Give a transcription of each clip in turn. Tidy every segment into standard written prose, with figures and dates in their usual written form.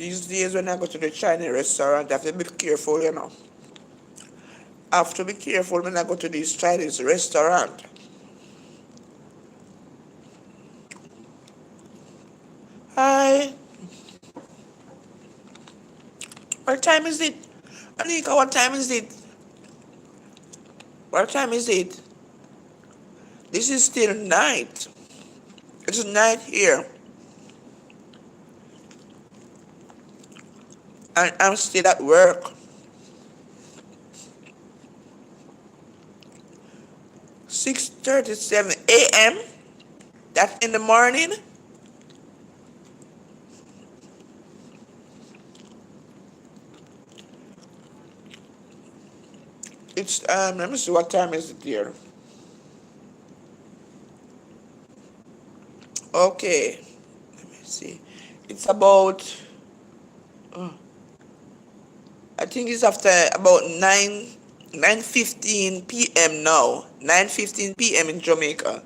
These days when I go to the Chinese restaurant, I have to be careful, you know. I have to be careful when I go to these Chinese restaurant. Hi, what time is it? Anika, what time is it? What time is it? This is still night. It's night here. And I'm still at work. 6:37 a.m. That's in the morning. It's let me see what time is it here. Okay, let me see. It's about I think it's after about 9:15 p.m. now. 9:15 p.m. in Jamaica.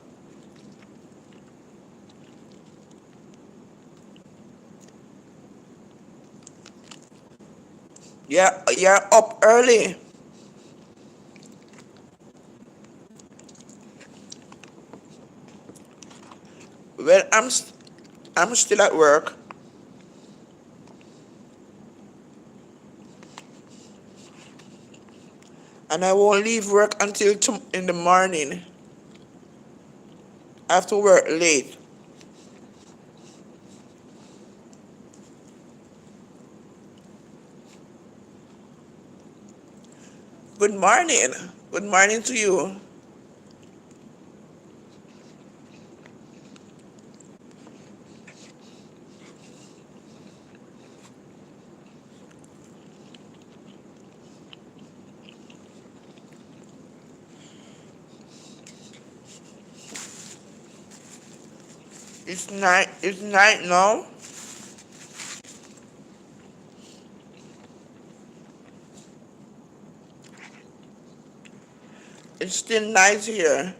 Yeah, you're up early. Well, I'm still at work, and I won't leave work until in the morning. I have to work late. Good morning. Good morning to you. It's night. It's night now. It's still night here.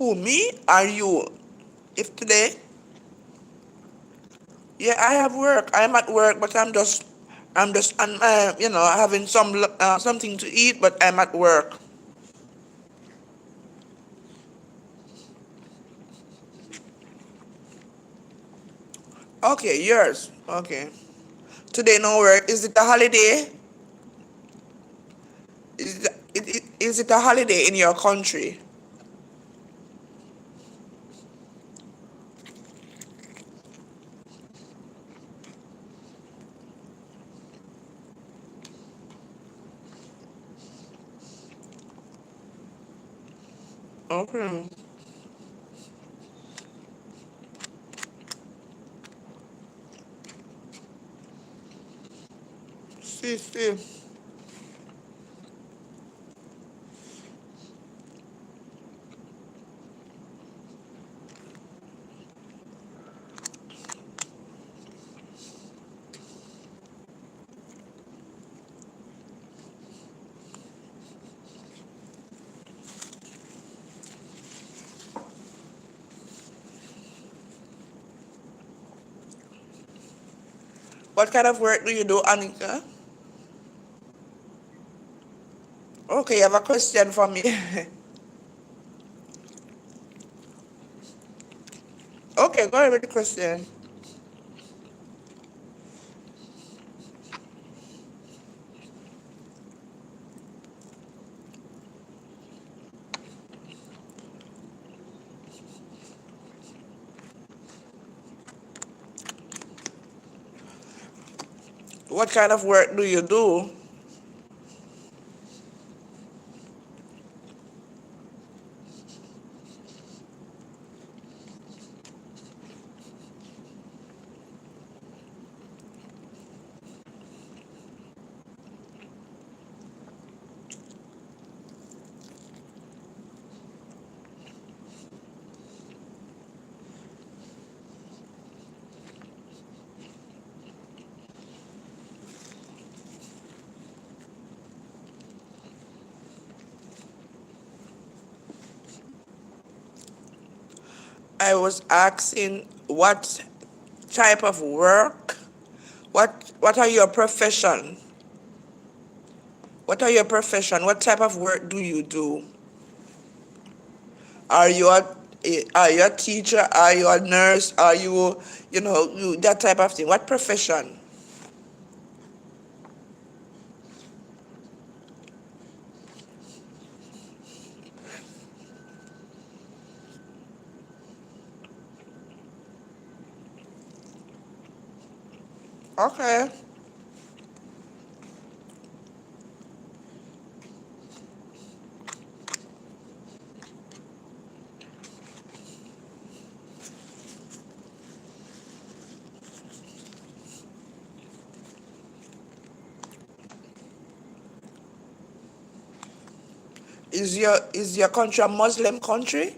Who, me? Are you? If today? Yeah, I have work. I'm at work, but I'm having something to eat, but I'm at work. Okay, yours. Okay. Today no work. Is it a holiday? Is it a holiday in your country? Okay. See, see. What kind of work do you do, Anika? Okay, you have a question for me. Okay, go ahead with the question. What kind of work do you do? I was asking what type of work, what are your profession? What are your profession? What type of work do you do? Are you a teacher? Are you a nurse? Are you, that type of thing? What profession? Okay. Is your country a Muslim country?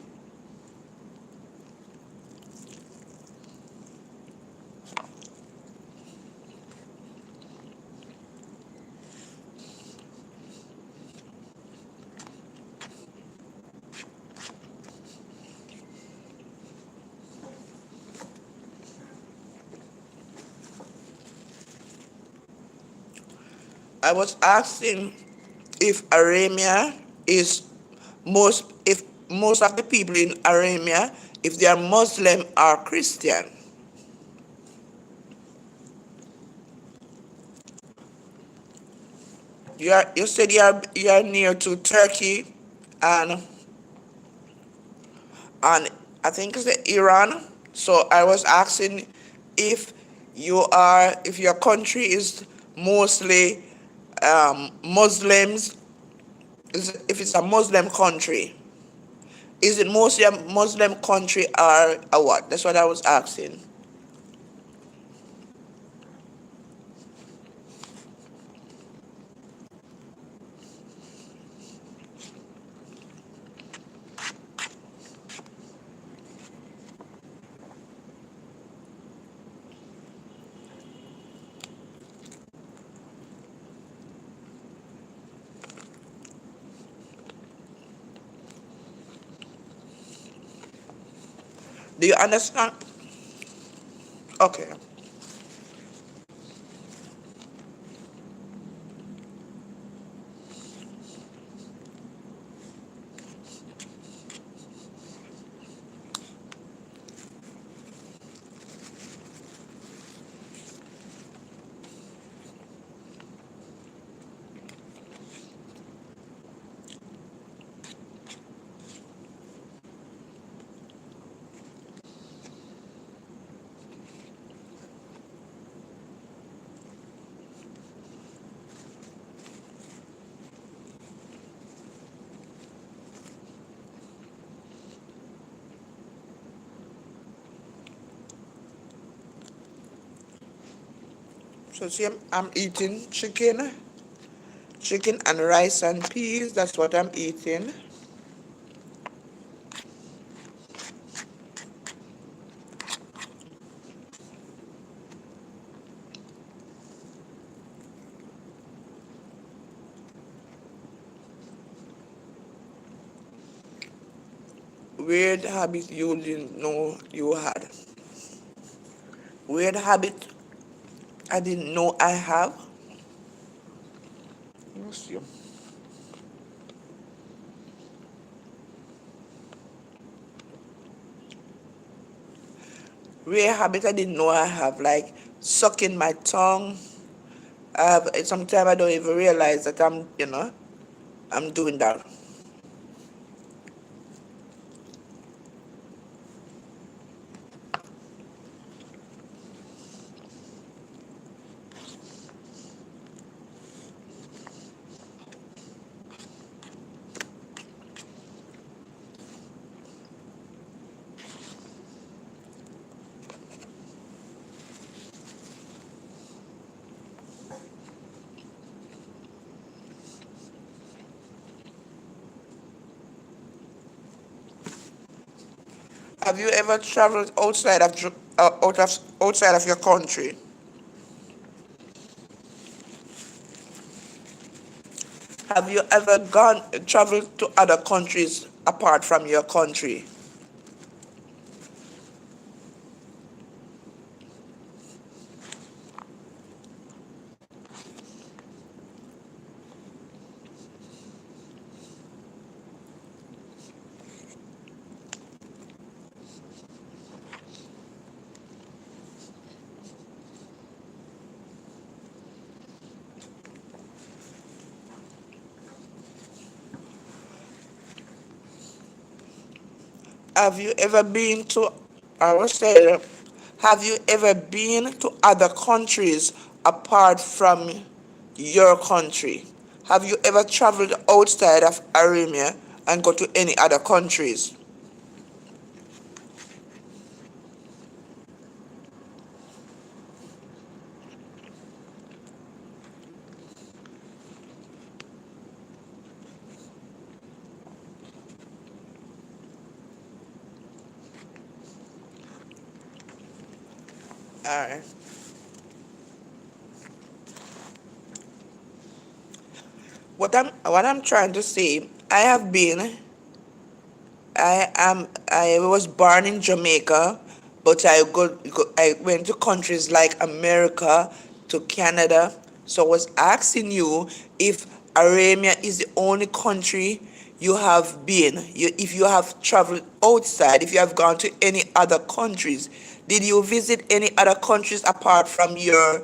I was asking if Arabia is if most of the people in Arabia, if they are Muslim or Christian. You said you are near to Turkey and and I think it's Iran. So I was asking if if your country is mostly Muslims, if it's a Muslim country. Is it mostly a Muslim country or a what? That's what I was asking. Do you understand? Okay. So see, I'm eating chicken and rice and peas. That's what I'm eating. Weird habit you didn't know you had. Weird habit I didn't know I have. Let me see. Weird habit I didn't know I have, like sucking my tongue. Sometimes I don't even realize that I'm doing that. Have you ever traveled outside of your country? Have you ever traveled to other countries apart from your country? Have you ever been to, I was saying, have you ever been to other countries apart from your country? Have you ever traveled outside of Armenia and go to any other countries? All right. What I'm trying to say, I was born in Jamaica, but I went to countries like America, to Canada. So I was asking you if Armenia is the only country you have been. If you have traveled outside, if you have gone to any other countries, did you visit any other countries apart from your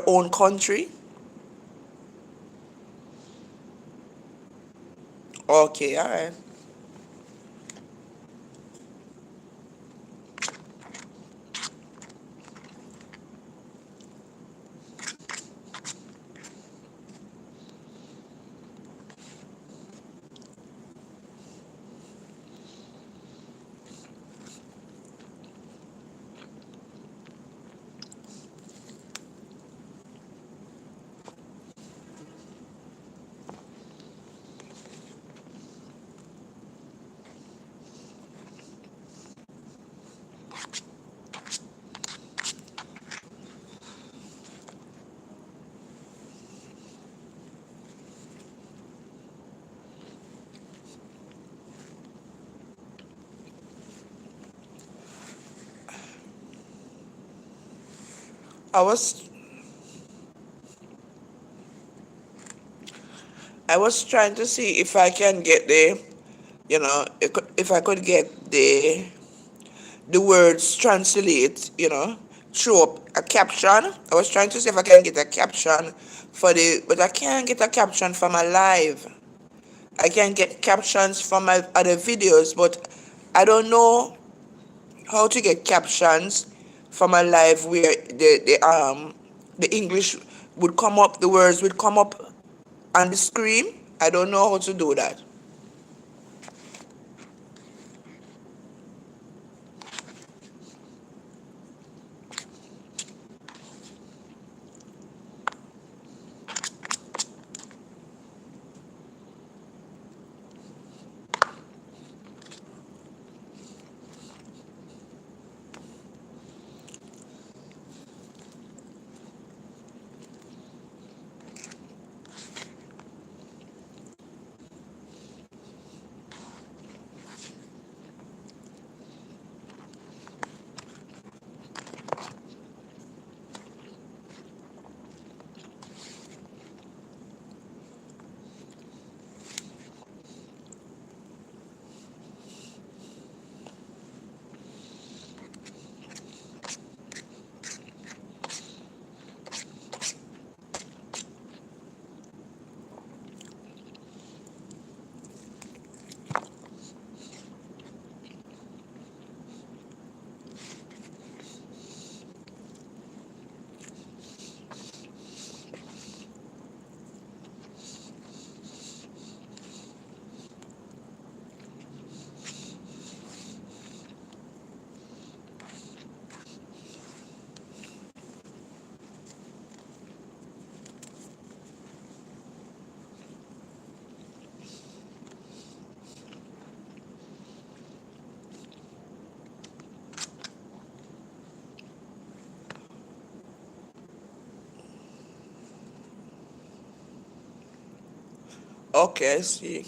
own country? Okay, all right. I was I was trying to see if I can get if I could get the words translate, through a caption. I was trying to see if I can get a caption but I can't get a caption for my live. I can get captions from my other videos, but I don't know how to get captions for my live where the English would come up, the words would come up on the screen. I don't know how to do that. Okay, I see.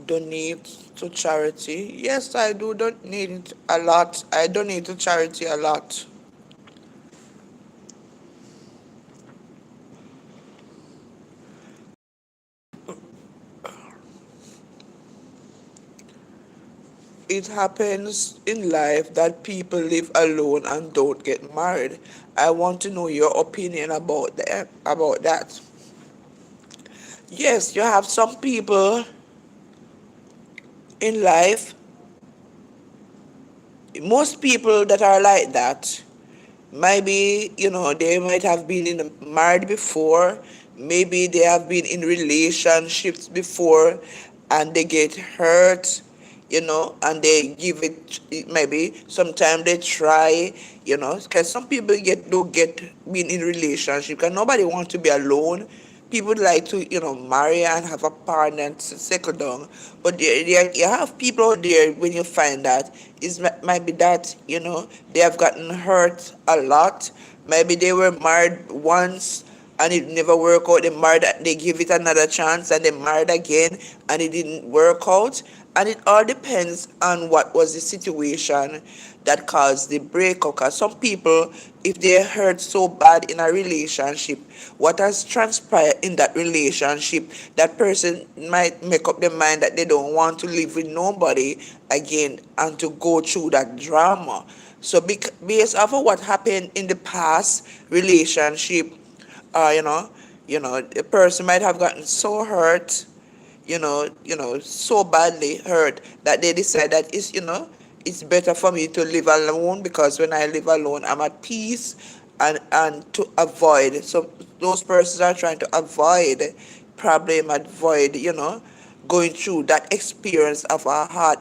donate to charity. Yes, I do donate a lot. I donate to charity a lot. It happens in life that people live alone and don't get married. I want to know your opinion about that. Yes, you have some people in life, most people that are like that. Maybe, they might have been married before, maybe they have been in relationships before and they get hurt, and they give it, maybe sometimes they try, because some people don't get being in relationship because nobody wants to be alone. People like to, marry and have a partner and settle down. But you have people out there when you find that might be that, they have gotten hurt a lot. Maybe they were married once and it never worked out. They give it another chance and they married again and it didn't work out. And it all depends on what was the situation that caused the breakup. Because some people, if they hurt so bad in a relationship, what has transpired in that relationship, that person might make up their mind that they don't want to live with nobody again and to go through that drama. So based off of what happened in the past relationship, uh, you know, the person might have gotten so hurt, so badly hurt that they decide that it's better for me to live alone because when I live alone, I'm at peace, and to avoid. So those persons are trying to avoid problem, avoid, going through that experience of a heart,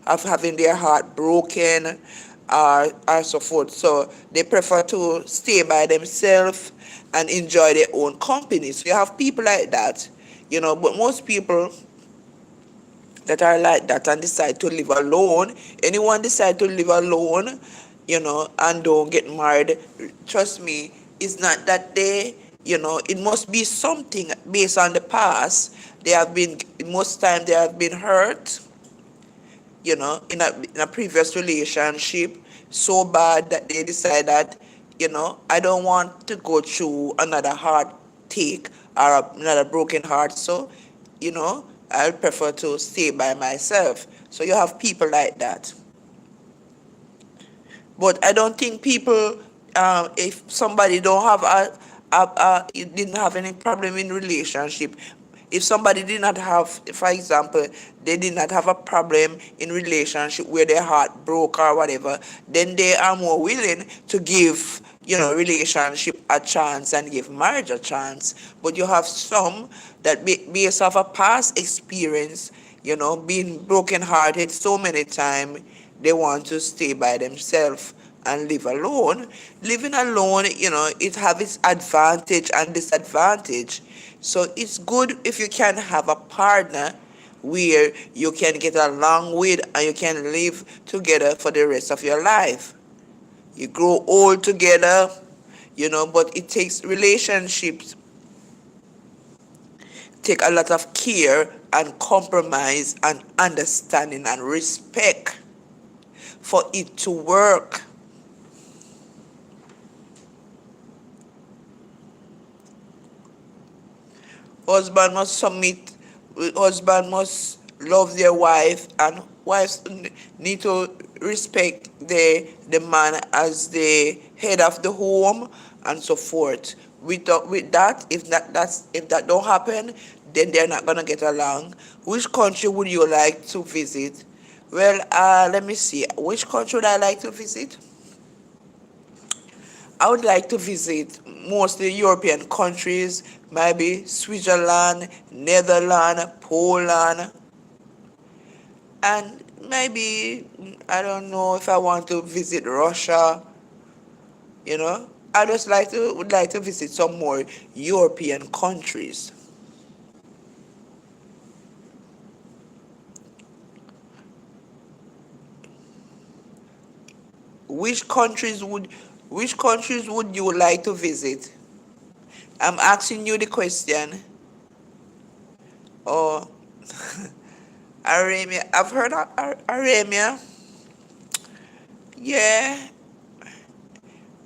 of having their heart broken, or so forth. So they prefer to stay by themselves and enjoy their own company. So you have people like that, but most people that are like that and decide to live alone, anyone decide to live alone, and don't get married, trust me, it's not that it must be something based on the past. They have been, most time they have been hurt, in a previous relationship so bad that they decide that, I don't want to go through another heartache or another broken heart. So, I'll prefer to stay by myself. So you have people like that. But I don't think people, if somebody don't have it didn't have any problem in relationship, if somebody did not have, for example, they did not have a problem in relationship where their heart broke or whatever, then they are more willing to give, relationship a chance and give marriage a chance. But you have some that based off a past experience, being broken hearted so many times, they want to stay by themselves and live alone. Living alone, it have its advantage and disadvantage. So it's good if you can have a partner where you can get along with and you can live together for the rest of your life. You grow old together, but it takes relationships, take a lot of care and compromise and understanding and respect for it to work. Husband must submit, husband must love their wife, and wives need to respect the man as the head of the home and so forth. With that, if that don't happen, then they're not gonna get along. Which country would you like to visit? Well, let me see. Which country would I like to visit? I would like to visit mostly European countries, maybe Switzerland, Netherlands, Poland, and maybe, I don't know if I want to visit Russia, you know. I just would like to visit some more European countries. Which countries would which countries would you like to visit? I'm asking you the question. Or Arabia. I've heard of Arabia. Yeah,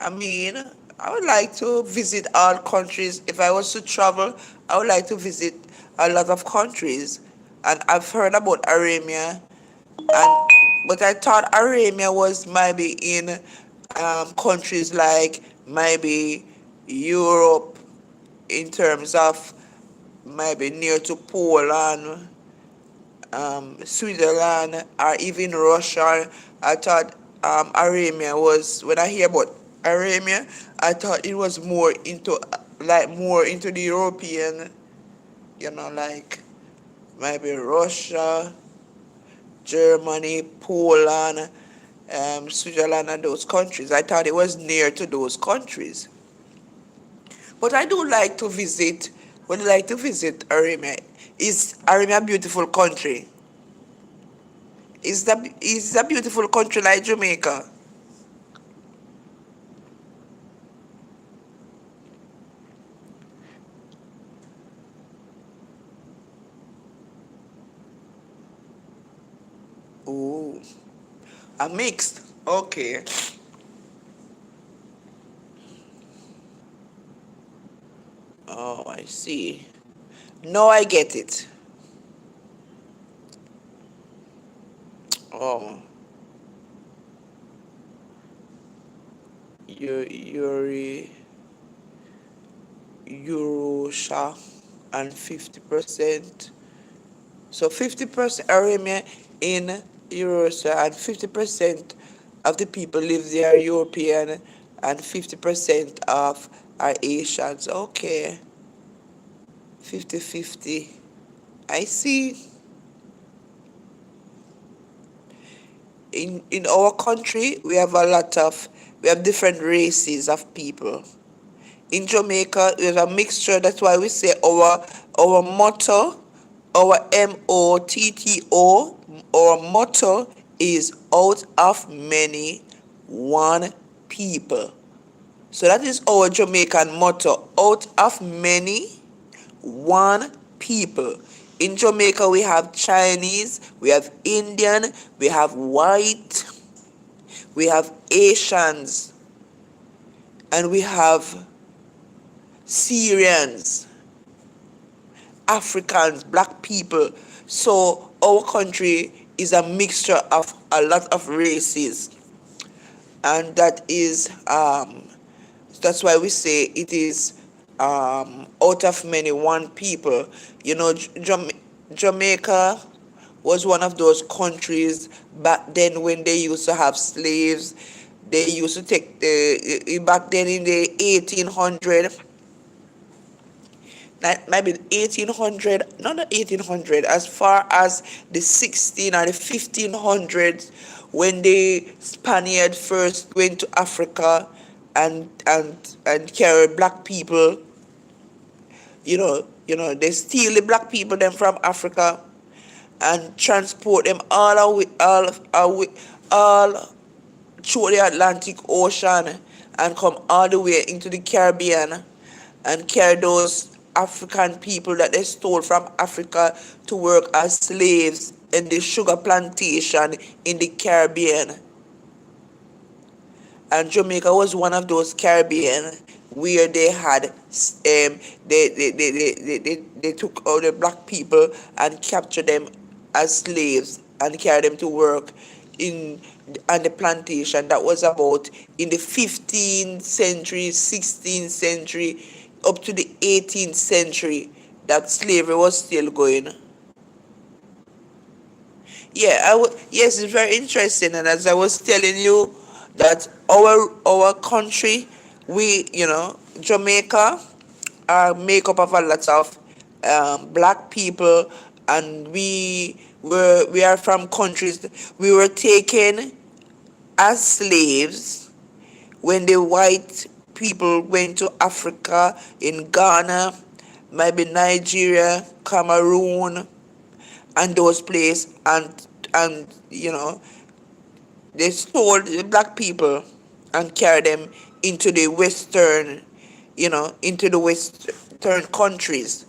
I mean, I would like to visit all countries. If I was to travel, I would like to visit a lot of countries. And I've heard about Arabia, and but I thought Arabia was maybe in countries like maybe Europe, in terms of maybe near to Poland, Switzerland, or even Russia. I thought Arabia was, when I hear about Arabia, I thought it was more into, like more into the European, like maybe Russia, Germany, Poland, Switzerland, and those countries. I thought it was near to those countries. But I do like to visit, would like to visit Arabia. Is Arabia a beautiful country? Is a beautiful country like Jamaica? Oh, a mixed. Okay. Oh, I see. No, I get it. Oh, Yuri, Eurosha, and 50%. So 50% Armenian in Eurosha, and 50% of the people live there are European, and 50% of are Asians. Okay, 50-50. I see. In our country, we have different races of people. In Jamaica, we have a mixture. That's why we say our motto, our motto, our motto is out of many, one people. So that is our Jamaican motto. Out of many, one people. In Jamaica, we have Chinese, we have Indian, we have white, we have Asians, and we have Syrians, Africans, black people. So our country is a mixture of a lot of races, and that's why we say it is out of many one people. Jamaica was one of those countries back then when they used to have slaves. They used to take back then in the 1800, maybe 1800, not the 1800, as far as the 16 or the 1500s, when the Spaniard first went to Africa and carried black people. They steal the black people them from Africa and transport them all through the Atlantic Ocean, and come all the way into the Caribbean, and carry those African people that they stole from Africa to work as slaves in the sugar plantation in the Caribbean. And Jamaica was one of those Caribbean where they had they took all the black people and captured them as slaves and carried them to work in on the plantation. That was about in the 15th century, 16th century, up to the 18th century, that slavery was still going. Yeah, yes, it's very interesting. And as I was telling you, that our country, Jamaica, are make up of a lot of black people, and we are from countries. We were taken as slaves when the white people went to Africa, in Ghana, maybe Nigeria, Cameroon, and those places, and they stole the black people and carried them into the western countries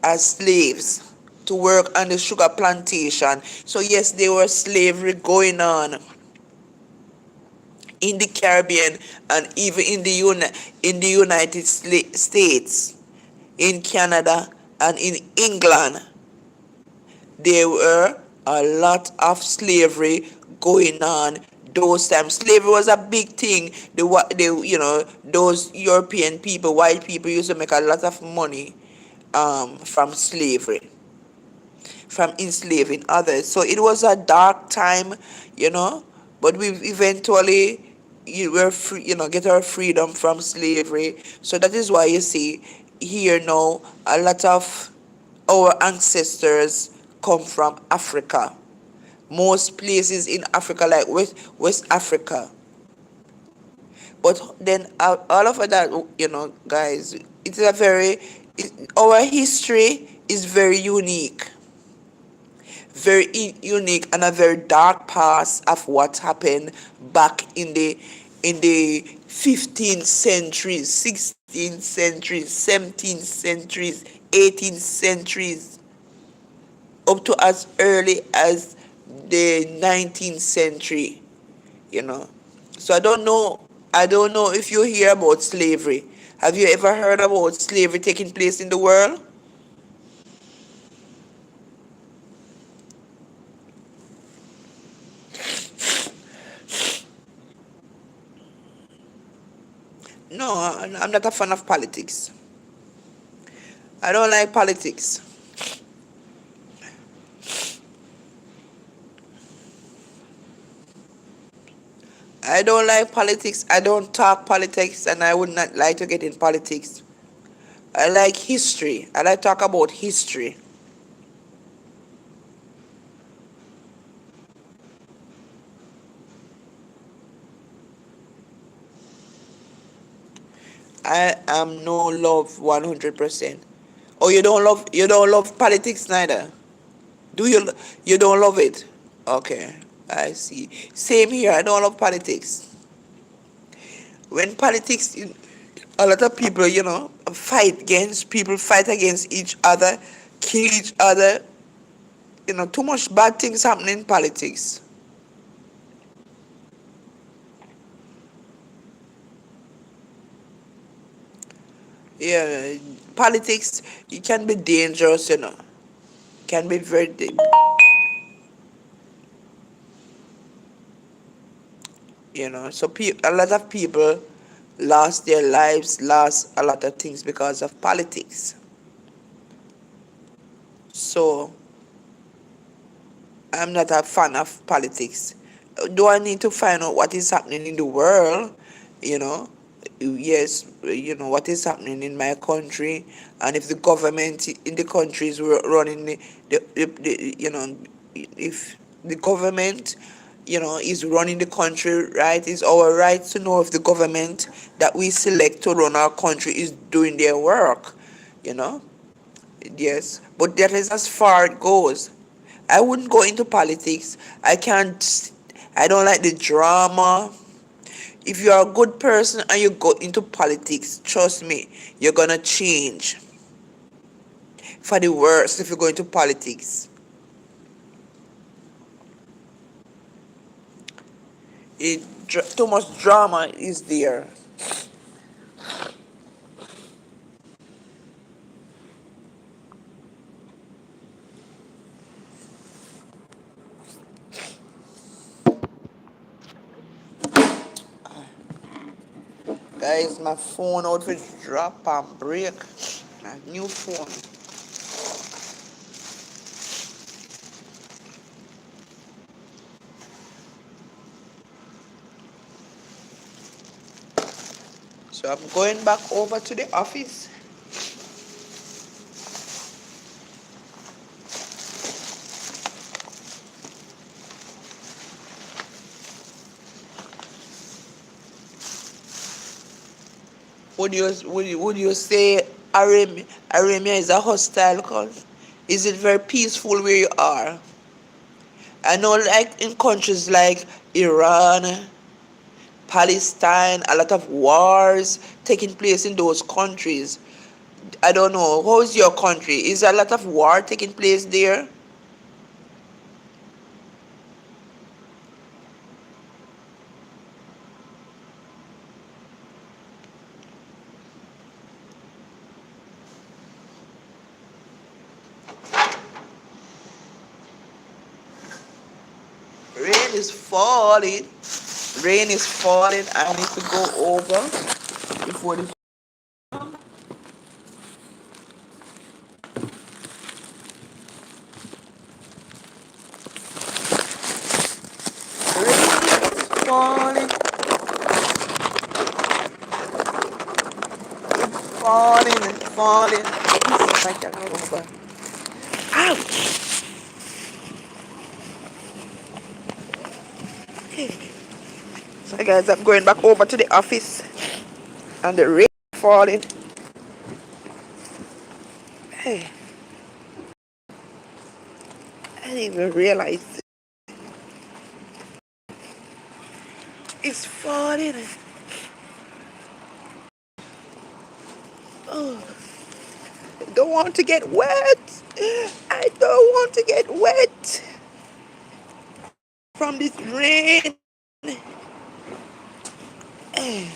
as slaves. to work on the sugar plantation. So yes, there was slavery going on in the Caribbean and even in the United States, in Canada and in England. There were a lot of slavery going on those times. Slavery was a big thing. Those European people, white people, used to make a lot of money from slavery, from enslaving others. So it was a dark time, you know, but we eventually were free, get our freedom from slavery. So that is why you see here now a lot of our ancestors come from Africa. Most places in Africa, like West Africa. But then all of that, guys, it's a very, our history is very unique, very unique, and a very dark past of what happened back in the 15th centuries, 16th centuries, 17th centuries, 18th centuries, up to as early as the 19th century, you know. So I don't know if you hear about slavery. Have you ever heard about slavery taking place in the world? No, I'm not a fan of politics. I don't like politics. I don't like politics. I don't talk politics, and I would not like to get in politics. I like history. I like to talk about history. I am no love 100%. Oh, you don't love politics neither. Do you? You don't love it? Okay, I see. Same here. I don't love politics. When politics, a lot of people, fight against each other, kill each other. Too much bad things happening in politics. Yeah, politics, it can be dangerous. Can be very so a lot of people lost their lives, lost a lot of things because of politics. So I'm not a fan of politics. Do I need to find out what is happening in the world? You know, yes, what is happening in my country, and if the government in the country is running if the government, is running the country right, it's our right to know if the government that we select to run our country is doing their work. You know, yes, but that is as far it goes. I wouldn't go into politics. I can't. I don't like the drama. If you are a good person and you go into politics, trust me, you're gonna change for the worse if you go into politics. Too much drama is there. Guys, my phone out for drop and break. My new phone. So I'm going back over to the office. Would you say Arabia is a hostile country? Is it very peaceful where you are? I know, like in countries like Iran, Palestine, a lot of wars taking place in those countries. I don't know. How's your country? Is there a lot of war taking place there? Rain is falling. Rain is falling. I need to go over before the rain is falling. Falling, falling. Let me see if I can go over. Ouch! Okay. So guys, I'm going back over to the office and the rain is falling. Hey, I didn't even realize it's falling. Oh, I don't want to get wet. I don't want to get wet from this rain. Eh,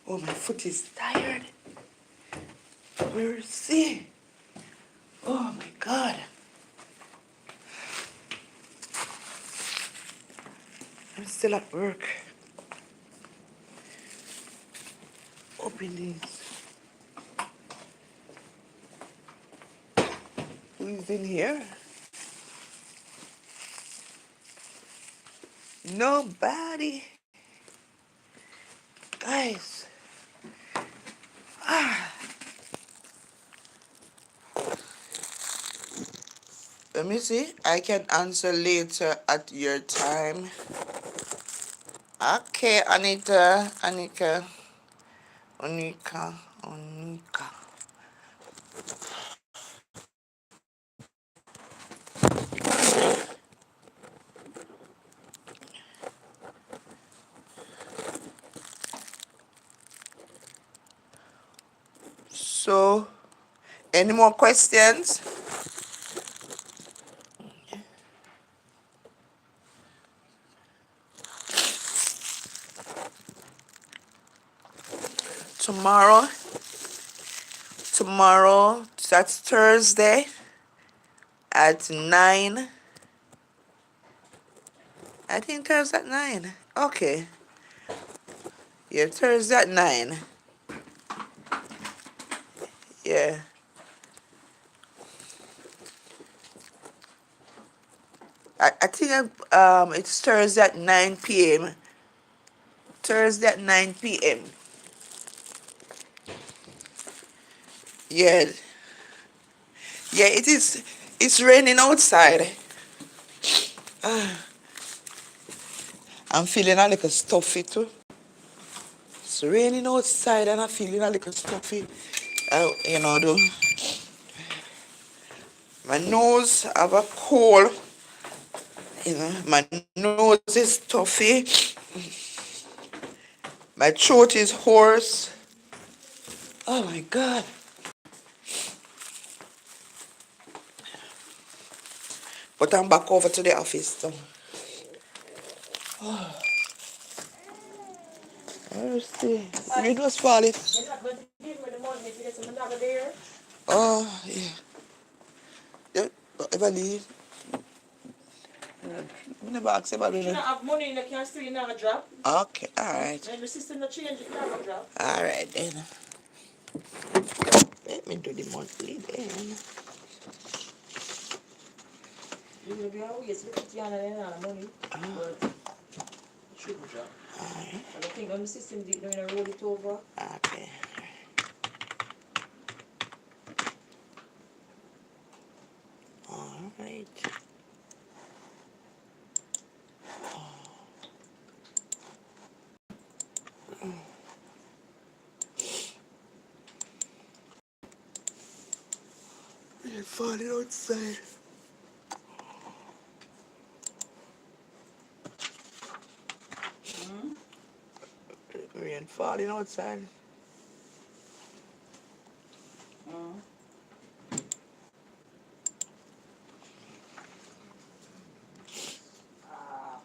Oh, my foot is tired. Mercy. Oh my God. I'm still at work. Open these. Who's in here? Nobody. Guys. Let me see. I can answer later at your time. Okay, Anita, Anika, Onika, Onika. So, any more questions? Tomorrow, that's Thursday at 9. I think Thursday at 9. Okay. Yeah, Thursday at 9. Yeah. I think it's Thursday at 9 p.m. Thursday at 9 p.m. Yeah. Yeah, it is. It's raining outside. I'm feeling a little stuffy too. It's raining outside and I'm feeling a little stuffy. Though. My nose have a cold. My nose is stuffy. My throat is hoarse. Oh my God. But I'm back over to the office. So. Let's see. Rain was falling. You're not going to give me the money if there's another there? Oh, yeah. Yeah, if I leave, I never ask about it. You don't have money in the can still never drop. Okay, alright. And the system not change, it never drop. Alright then. Let me do the monthly then. You will be always looking at the money. But it shouldn't drop. Alright. I don't think on the system they're going to roll it over. Okay. Alright. Rain falling outside. Hmm? Rain falling outside. Hmm? Ah.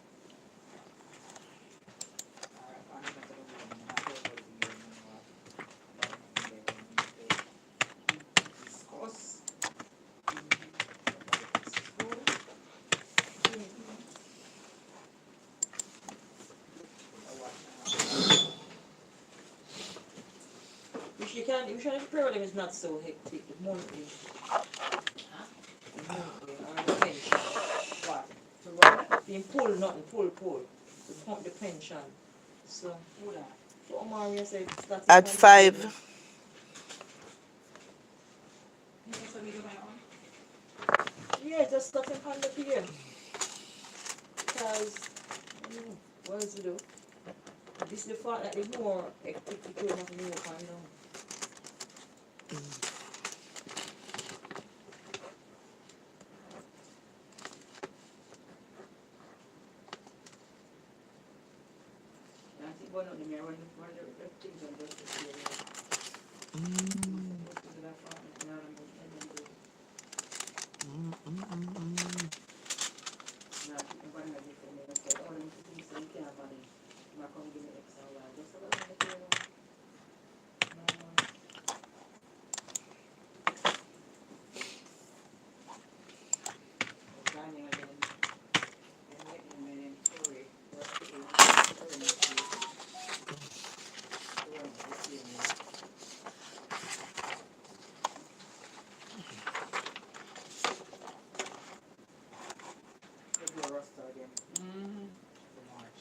Alright, I'm going to the room and I pay for the year and you know about nothing there when you pay. Discuss. School. I watch now. You should problem is not so hectic. The monthly. Huh? The monthly or the pension. What? To what? Being pull nothing, pull. To pump the pension. So who that? So Omari said starting At from the beginning. 5. You think so we do my own? Yeah, just starting from the beginning. Because what does it do? This is the fact that the more hectic the going of new and now. I think one of them are running for the things on just to see to that fact that now I'm going to now keep the body ready for me. Okay, all them things so you can't body. I'm not going to give me extra while. Just a little bit here. Planning again. And letting me in hurry. Work to do. Hurry to do. Hurry to do. February roster again. For March.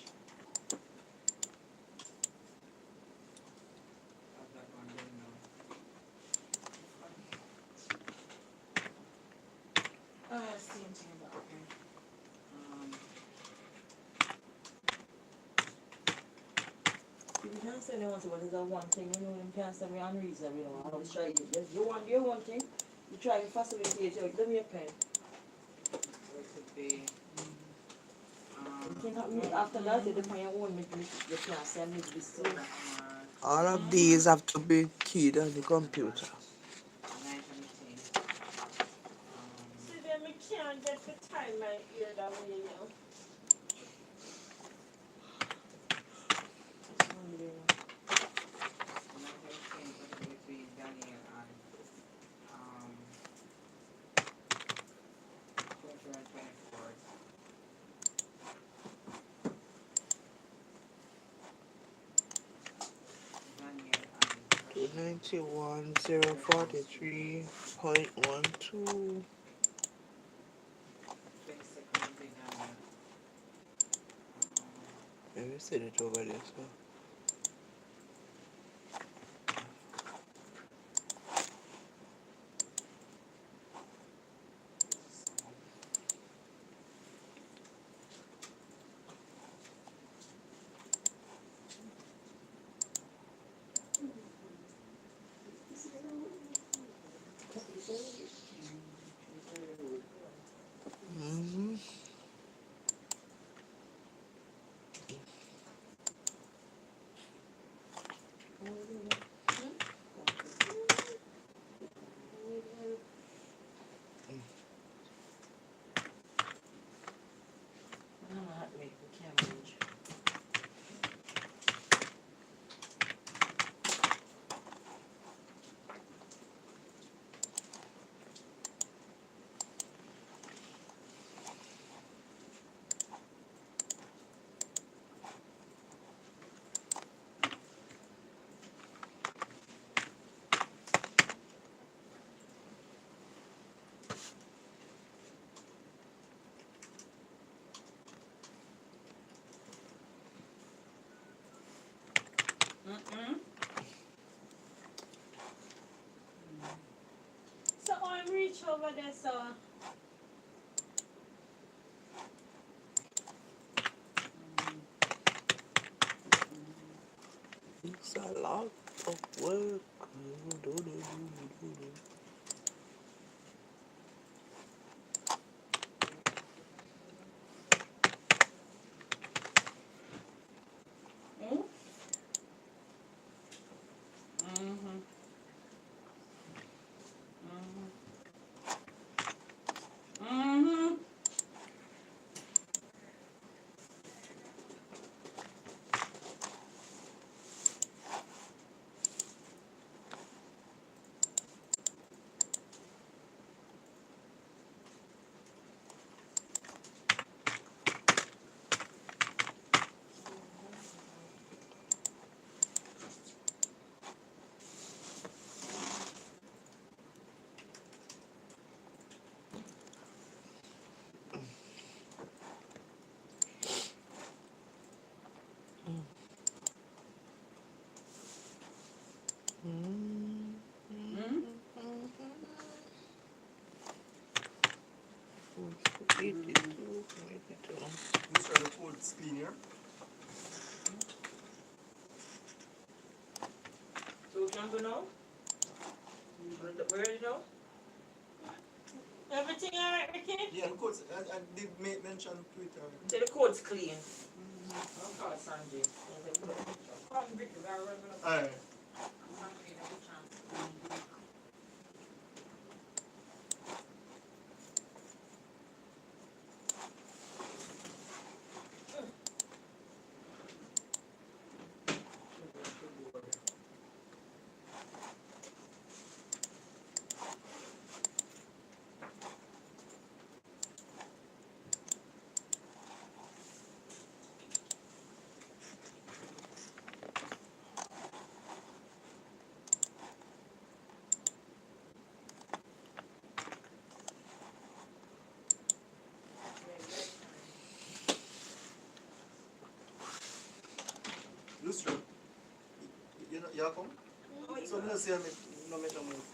How's that going doing now? Same thing about okay. You can't say no one say, well, there's one thing, you know, you can't say me unreasonable, you know, I always try it. You want your one thing, you try to facilitate it, give me a pen. So it could be, you cannot, after that, you depend on your own, you can't say, I need this too. All of these have to be keyed on the computer. 9 and 10. See, then we can't get the time my ear that way, you know. That's one day. 9 and 10 between Daniel and 23 and 24. Daniel and 291,043.12. 22nd will be Daniel. Let me set it over there. So. Mm-hmm. So I'm reach over there, so It's a lot of work. Me too. This is the codes clean here. So what you want to do now? We're ready now? Everything alright, Ricky? Yeah, the codes. I did make mention to it already. Say the code's clean. Oh God, Sanjay. Come, Ricky, we are running up. Alright. Lustra. You come? So I'm not saying no make no move.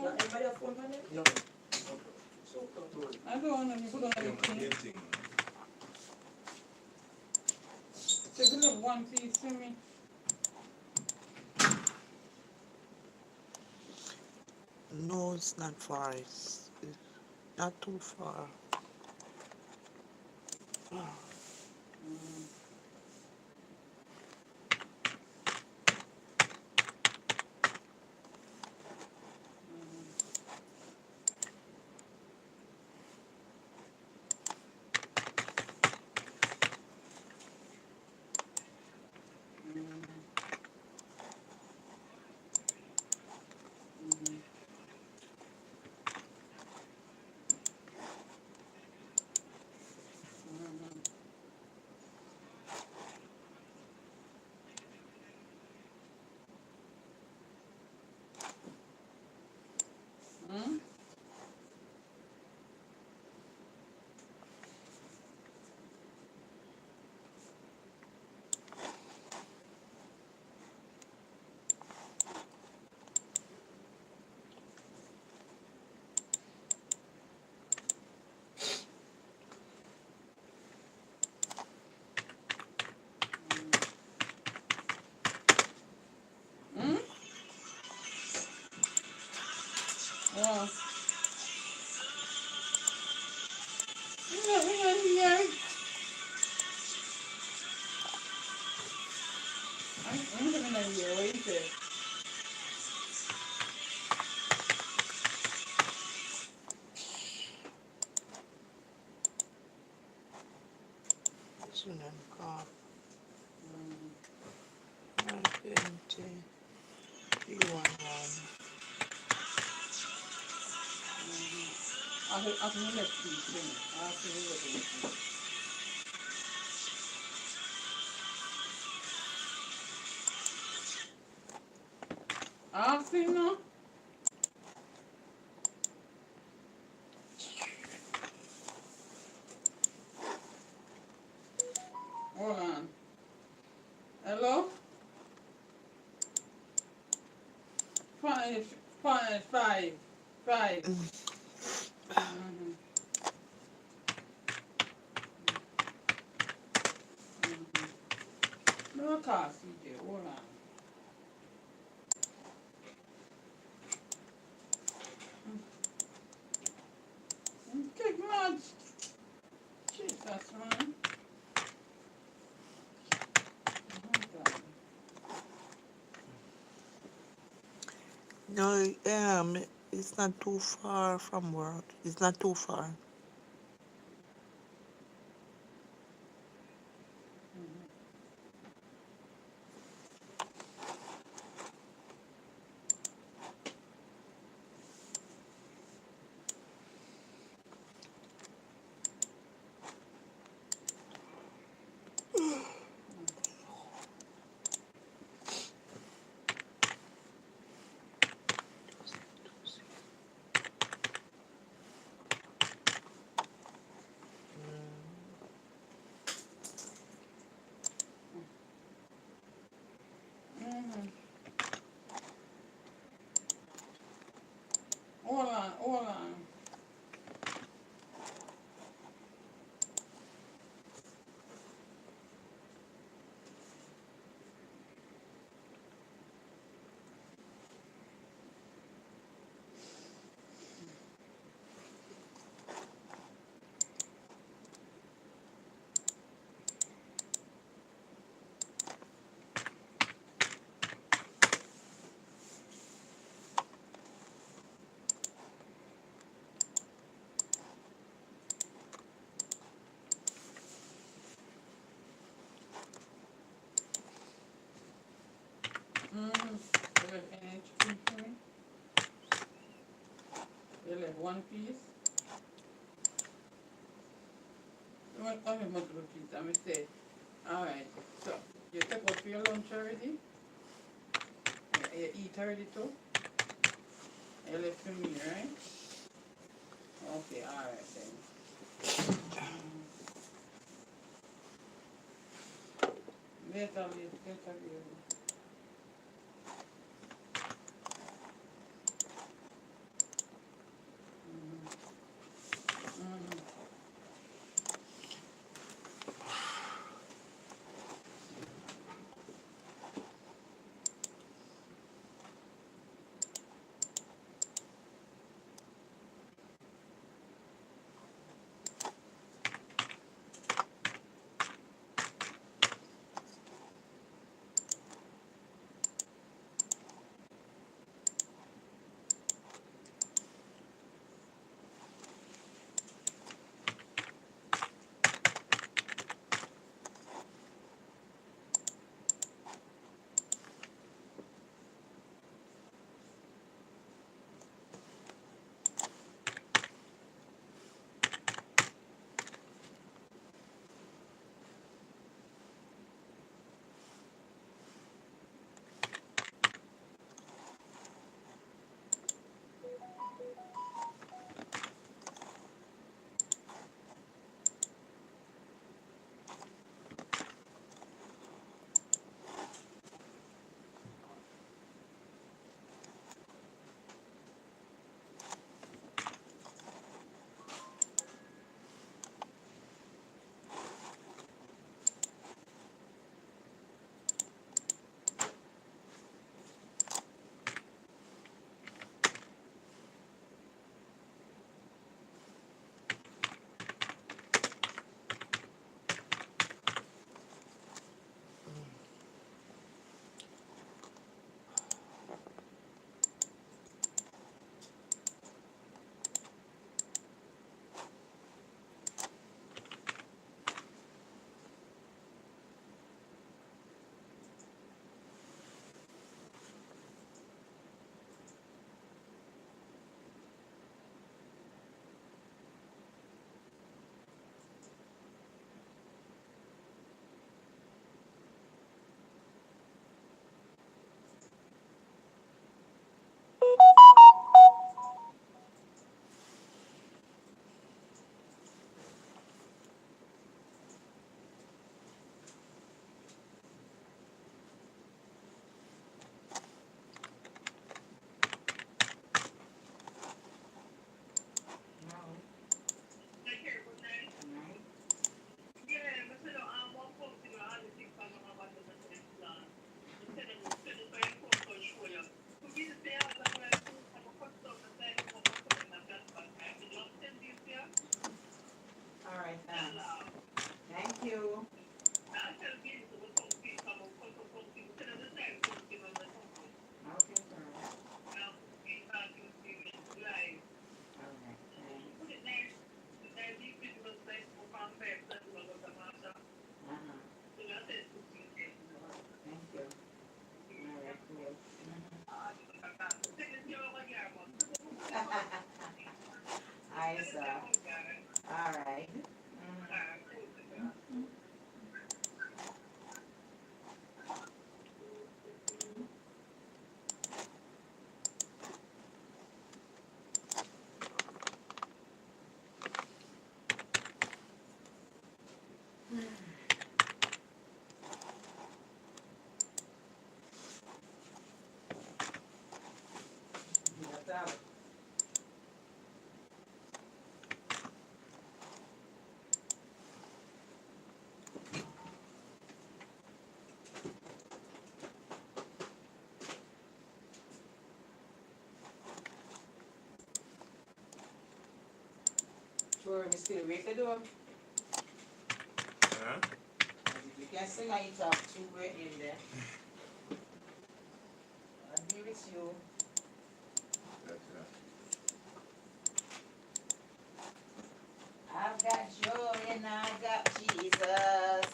Anybody have phone for them? No. Super. I don't want to put on anything. So you look one piece to me. No, it's not far. It's not too far. Well, yeah. I'm coming in here. What do you say? Soon I'm gone. 120. 311. I can let you see. I'll see you later. I'll see now. Hold on. Hello? Five. No car, CJ. Hold on. Take much. Jesus, man. No, it's not too far from work. It's not too far. Like one piece. Only multiple piece. I'm say, all right. So you take out for your lunch already. You eat already too. You left for me, right? Okay, all right then. Later, later. All right, thanks. Thank you. Okay, sir. All right, thanks. Uh-huh. Thank you. All right, cool. I saw. All right. That's out. Sure, we still wait to do. Huh? You can sing and you talk two way in there. I'll be with you. I've got joy and I've got Jesus.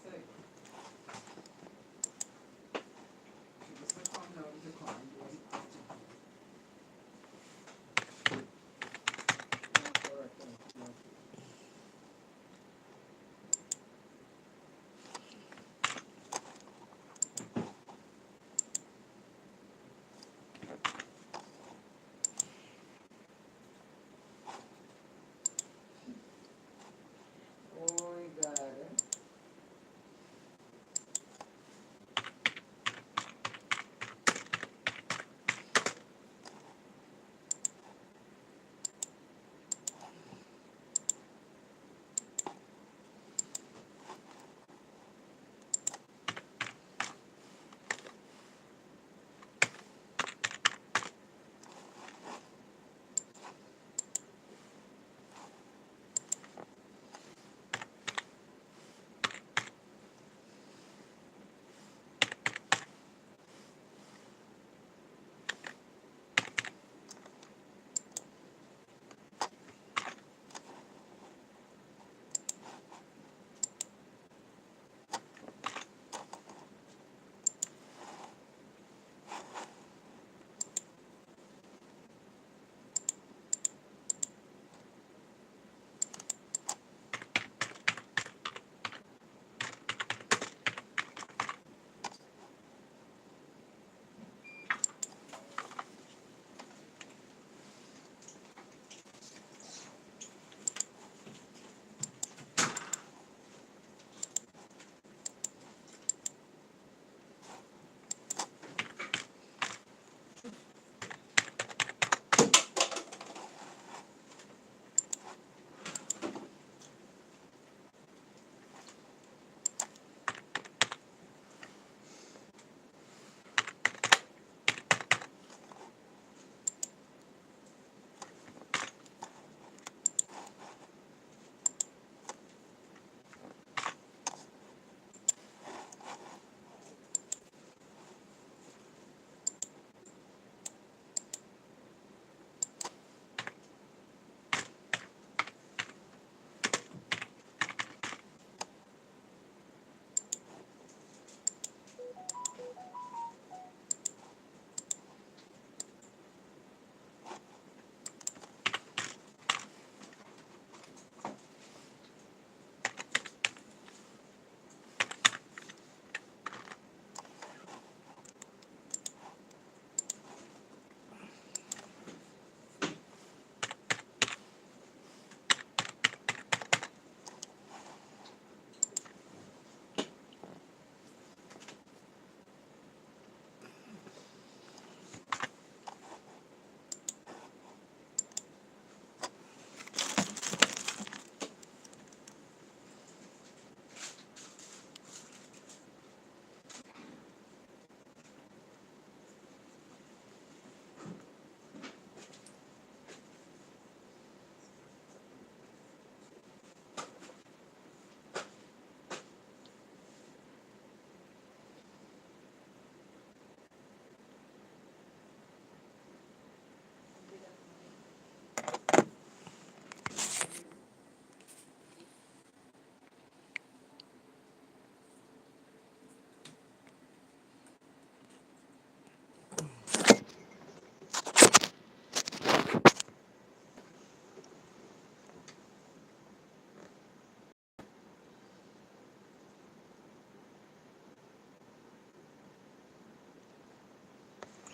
So,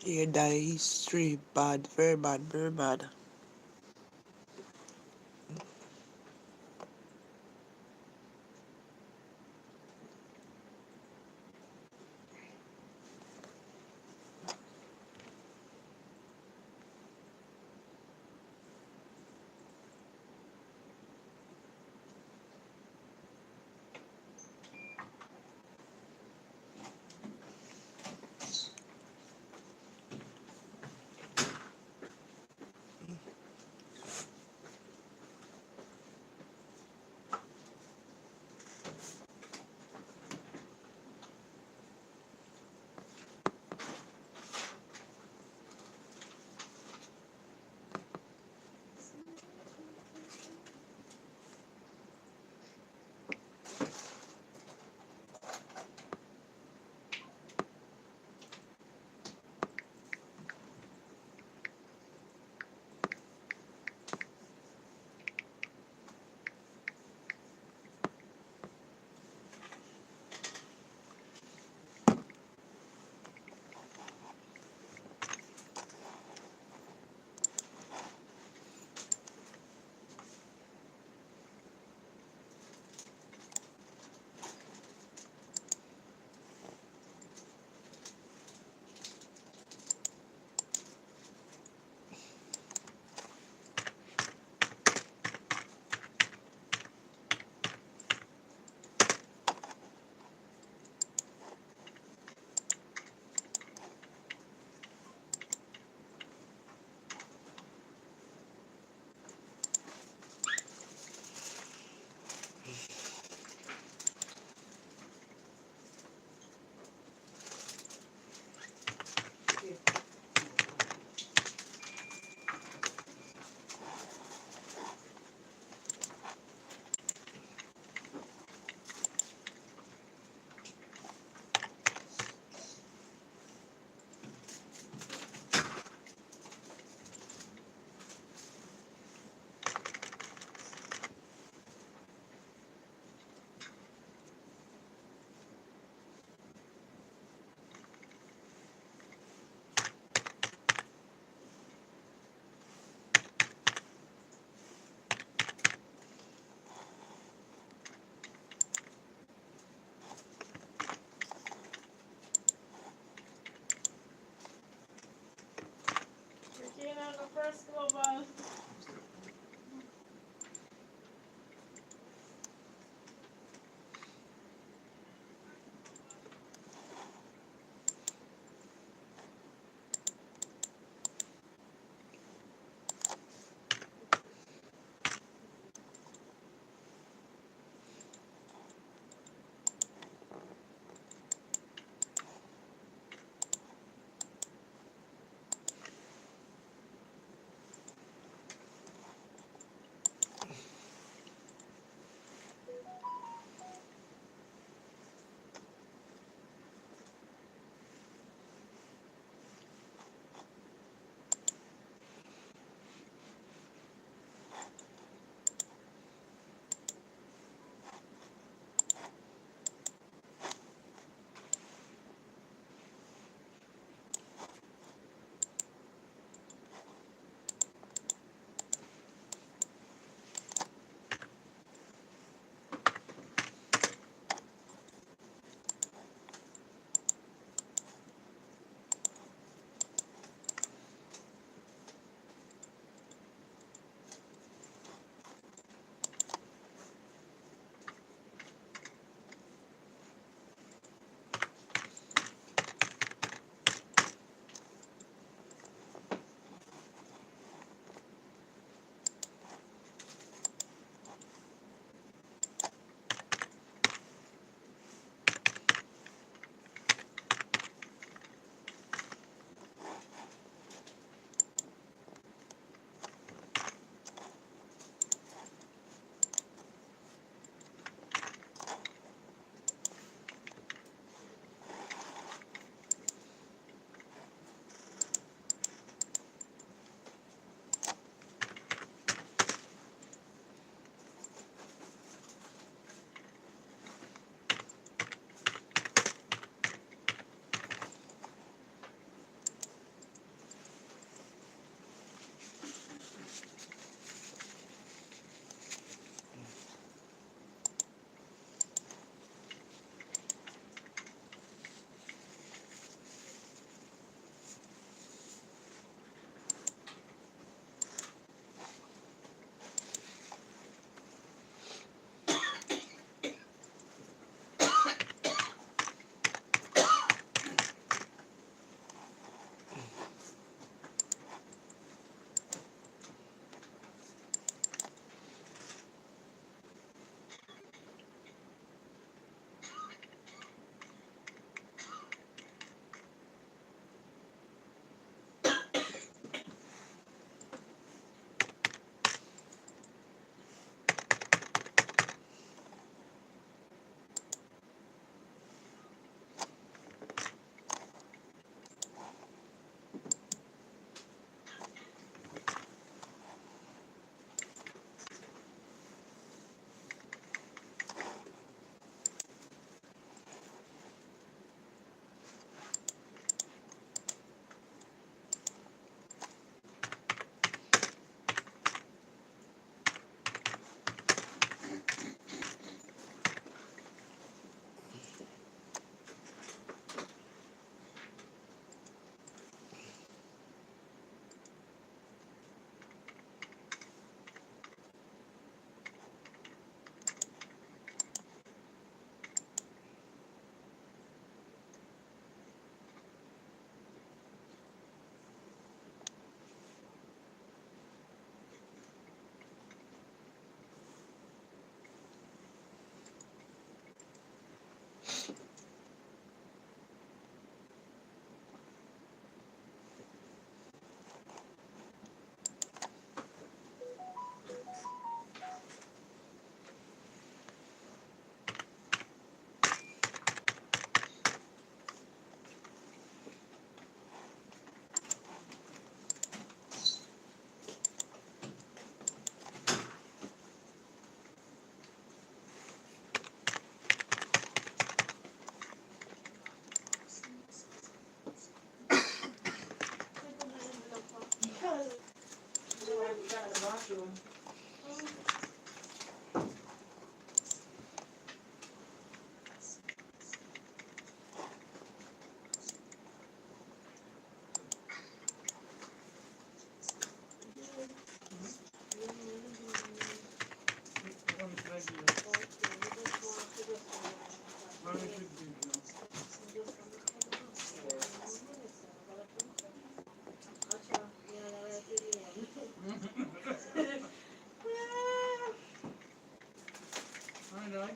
Yeah, that history bad, very bad, very bad.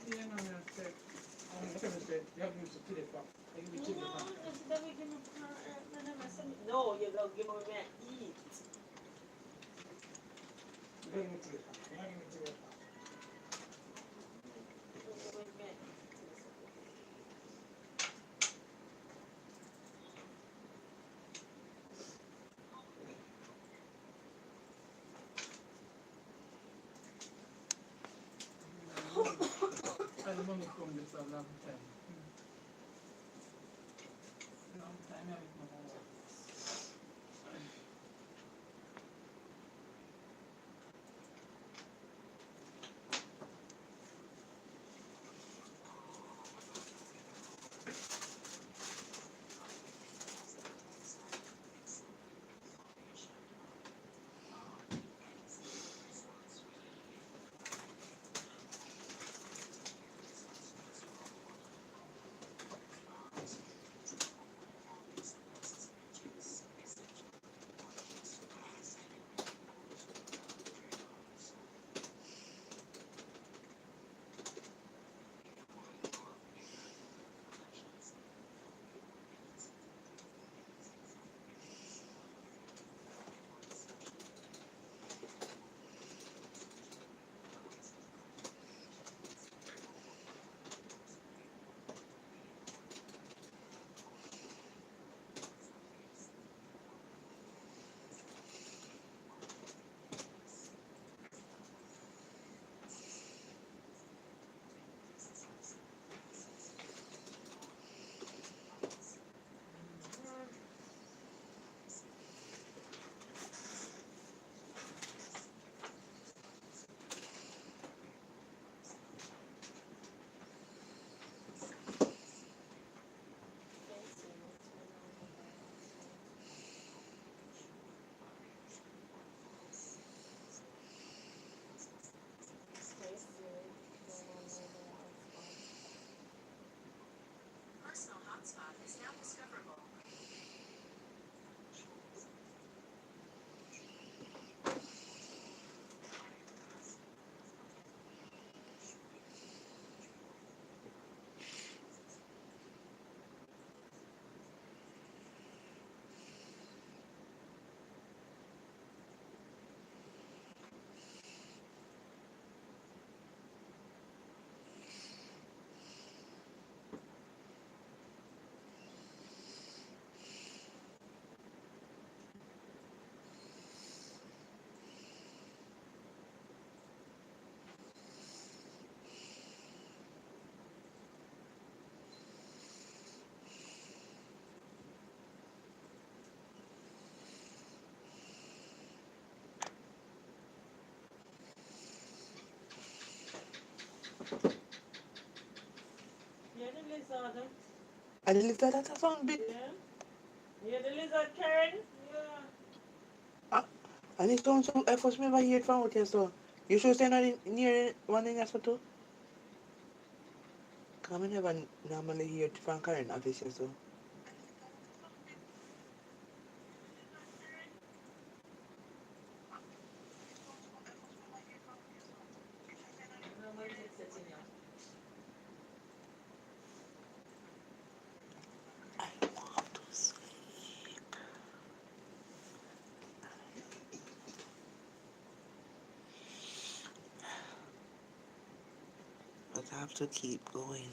Yeah, no, no, say. Look at me say, you have to use the chili pop. I give you chili No, pop. that's the way give me no, you go give me man eat. You don't give me chili pop. You don't give me chili pop. Give me man eat. I remember from this a long time. Long time I remember. Yeah, the lizard. And the lizard that a sound big. Yeah. Yeah, the lizard Karen. Yeah. Ah, and it sounds so. I first never hear it from out here, so. You should say not near one in your so. Come I never normally hear it from Karen obviously, so. No more headset in here. But I have to keep going.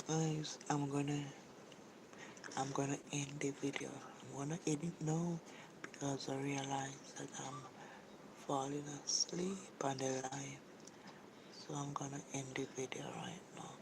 Guys, I'm gonna end the video. I'm gonna edit now because I realize that I'm falling asleep on the live. So I'm gonna end the video right now.